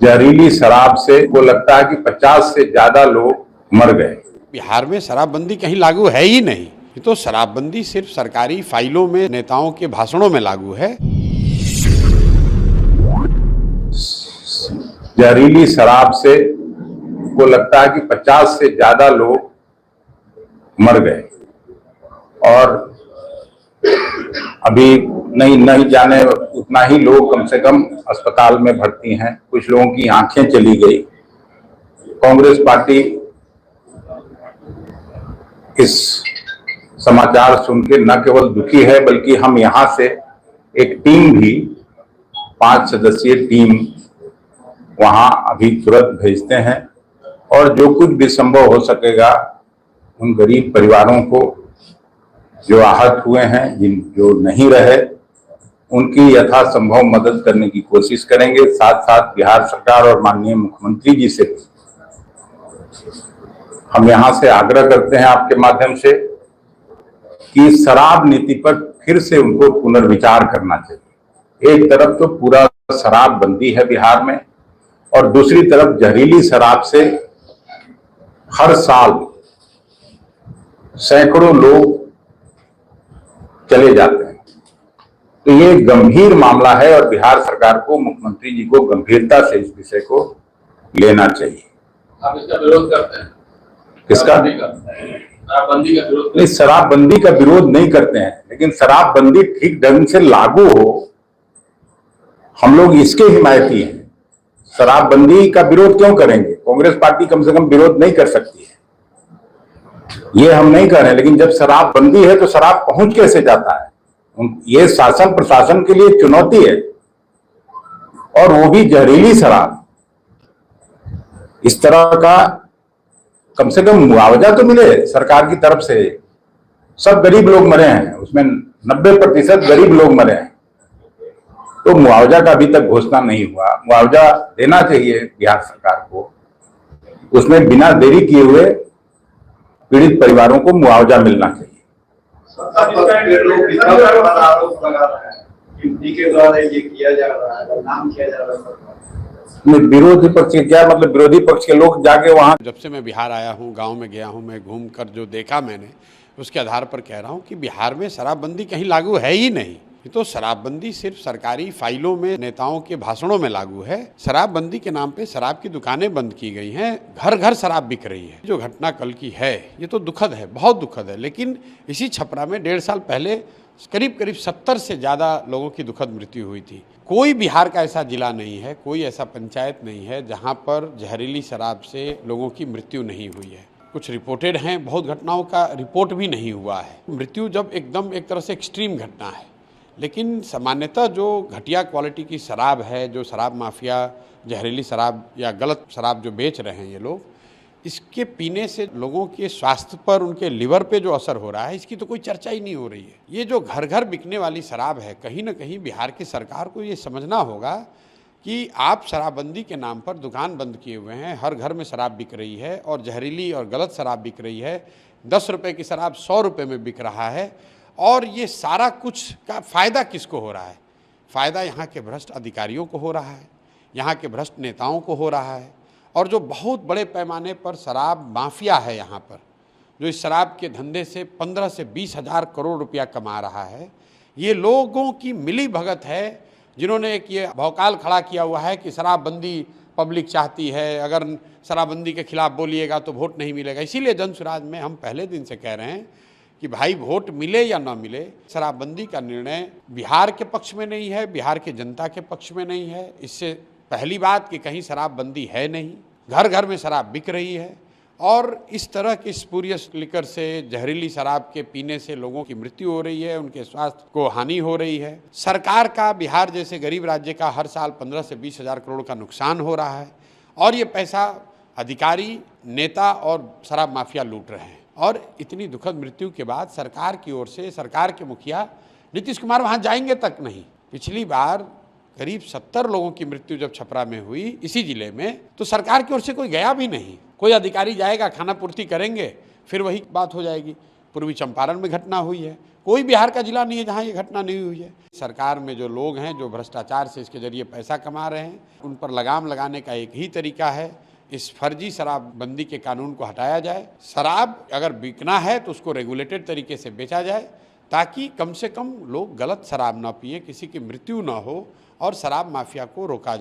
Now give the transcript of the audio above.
जहरीली शराब से वो लगता है कि 50 से ज्यादा लोग मर गए। बिहार में शराबबंदी कहीं लागू है ही नहीं। ये तो शराबबंदी सिर्फ सरकारी फाइलों में, नेताओं के भाषणों में लागू है। जहरीली शराब से वो लगता है कि 50 से ज्यादा लोग मर गए और अभी नहीं जाने उतना ही लोग कम से कम अस्पताल में भर्ती हैं। कुछ लोगों की आंखें चली गई। कांग्रेस पार्टी इस समाचार सुन के न केवल दुखी है, बल्कि हम यहां से एक टीम भी 5 सदस्यीय टीम वहां अभी तुरंत भेजते हैं और जो कुछ भी संभव हो सकेगा उन गरीब परिवारों को जो आहत हुए हैं, जो नहीं रहे, उनकी यथासंभव मदद करने की कोशिश करेंगे। साथ साथ बिहार सरकार और माननीय मुख्यमंत्री जी से हम यहां से आग्रह करते हैं आपके माध्यम से कि शराब नीति पर फिर से उनको पुनर्विचार करना चाहिए। एक तरफ तो पूरा शराबबंदी है बिहार में और दूसरी तरफ जहरीली शराब से हर साल सैकड़ों लोग चले जाते हैं। तो ये गंभीर मामला है और बिहार सरकार को, मुख्यमंत्री जी को गंभीरता से इस विषय को लेना चाहिए। आप इसका विरोध करते हैं? किसका? शराबबंदी का विरोध? नहीं, शराबबंदी का विरोध नहीं करते हैं, लेकिन शराबबंदी ठीक ढंग से लागू हो, हम लोग इसके हिमायती हैं। शराबबंदी का विरोध क्यों करेंगे? कांग्रेस पार्टी कम से कम विरोध नहीं कर सकती है, ये हम नहीं कर रहे हैं। लेकिन जब शराबबंदी है तो शराब पहुंच कैसे जाता है? ये शासन प्रशासन के लिए चुनौती है और वो भी जहरीली शराब। इस तरह का कम से कम मुआवजा तो मिले सरकार की तरफ से। सब गरीब लोग मरे हैं, उसमें 90% गरीब लोग मरे हैं, तो मुआवजा का अभी तक घोषणा नहीं हुआ। मुआवजा देना चाहिए बिहार सरकार को, उसमें बिना देरी किए हुए पीड़ित परिवारों को मुआवजा मिलना चाहिए। विरोधी पक्ष के क्या मतलब? विरोधी पक्ष के लोग जाके वहां, जब से मैं बिहार आया हूँ, गांव में गया हूँ, मैं घूम कर जो देखा मैंने, उसके आधार पर कह रहा हूँ कि बिहार में शराबबंदी कहीं लागू है ही नहीं। ये तो शराबबंदी सिर्फ सरकारी फाइलों में, नेताओं के भाषणों में लागू है। शराबबंदी के नाम पे शराब की दुकानें बंद की गई हैं, घर घर शराब बिक रही है। जो घटना कल की है ये तो दुखद है, बहुत दुखद है। लेकिन इसी छपरा में 1.5 साल पहले करीब 70 से ज़्यादा लोगों की दुखद मृत्यु हुई थी। कोई बिहार का ऐसा जिला नहीं है, कोई ऐसा पंचायत नहीं है जहाँ पर जहरीली शराब से लोगों की मृत्यु नहीं हुई है। कुछ रिपोर्टेड हैं, बहुत घटनाओं का रिपोर्ट भी नहीं हुआ है। मृत्यु जब एकदम एक तरह से एक्सट्रीम घटना है, लेकिन सामान्यतः जो घटिया क्वालिटी की शराब है, जो शराब माफिया जहरीली शराब या गलत शराब जो बेच रहे हैं ये लोग, इसके पीने से लोगों के स्वास्थ्य पर, उनके लिवर पे जो असर हो रहा है, इसकी तो कोई चर्चा ही नहीं हो रही है। ये जो घर घर बिकने वाली शराब है, कहीं ना कहीं बिहार की सरकार को ये समझना होगा कि आप शराबबंदी के नाम पर दुकान बंद किए हुए हैं, हर घर में शराब बिक रही है और जहरीली और गलत शराब बिक रही है। 10 रुपये की शराब 100 रुपये में बिक रहा है और ये सारा कुछ का फ़ायदा किसको हो रहा है? फ़ायदा यहाँ के भ्रष्ट अधिकारियों को हो रहा है, यहाँ के भ्रष्ट नेताओं को हो रहा है और जो बहुत बड़े पैमाने पर शराब माफिया है यहाँ पर, जो इस शराब के धंधे से 15 से 20 हज़ार करोड़ रुपया कमा रहा है। ये लोगों की मिली भगत है जिन्होंने एक ये भौकाल खड़ा किया हुआ है कि शराबबंदी पब्लिक चाहती है, अगर शराबबंदी के खिलाफ बोलिएगा तो वोट नहीं मिलेगा। इसीलिए जनसुराज में हम पहले दिन से कह रहे हैं कि भाई वोट मिले या ना मिले, शराबबंदी का निर्णय बिहार के पक्ष में नहीं है, बिहार के जनता के पक्ष में नहीं है। इससे पहली बात कि कहीं शराबबंदी है नहीं, घर घर में शराब बिक रही है और इस तरह की स्पूरियस लिकर से, जहरीली शराब के पीने से लोगों की मृत्यु हो रही है, उनके स्वास्थ्य को हानि हो रही है। सरकार का बिहार जैसे गरीब राज्य का हर साल 15 से 20 हज़ार करोड़ का नुकसान हो रहा है और ये पैसा अधिकारी, नेता और शराब माफिया लूट रहे हैं। और इतनी दुखद मृत्यु के बाद सरकार की ओर से, सरकार के मुखिया नीतीश कुमार वहाँ जाएंगे तक नहीं। पिछली बार करीब 70 लोगों की मृत्यु जब छपरा में हुई इसी जिले में, तो सरकार की ओर से कोई गया भी नहीं। कोई अधिकारी जाएगा, खाना पूर्ति करेंगे, फिर वही बात हो जाएगी। पूर्वी चंपारण में घटना हुई है, कोई बिहार का जिला नहीं है जहां ये घटना नहीं हुई है। सरकार में जो लोग हैं जो भ्रष्टाचार से इसके जरिए पैसा कमा रहे हैं, उन पर लगाम लगाने का एक ही तरीका है, इस फर्जी शराबबंदी के कानून को हटाया जाए। शराब अगर बिकना है तो उसको रेगुलेटेड तरीके से बेचा जाए, ताकि कम से कम लोग गलत शराब ना पिए, किसी की मृत्यु ना हो और शराब माफिया को रोका जाए।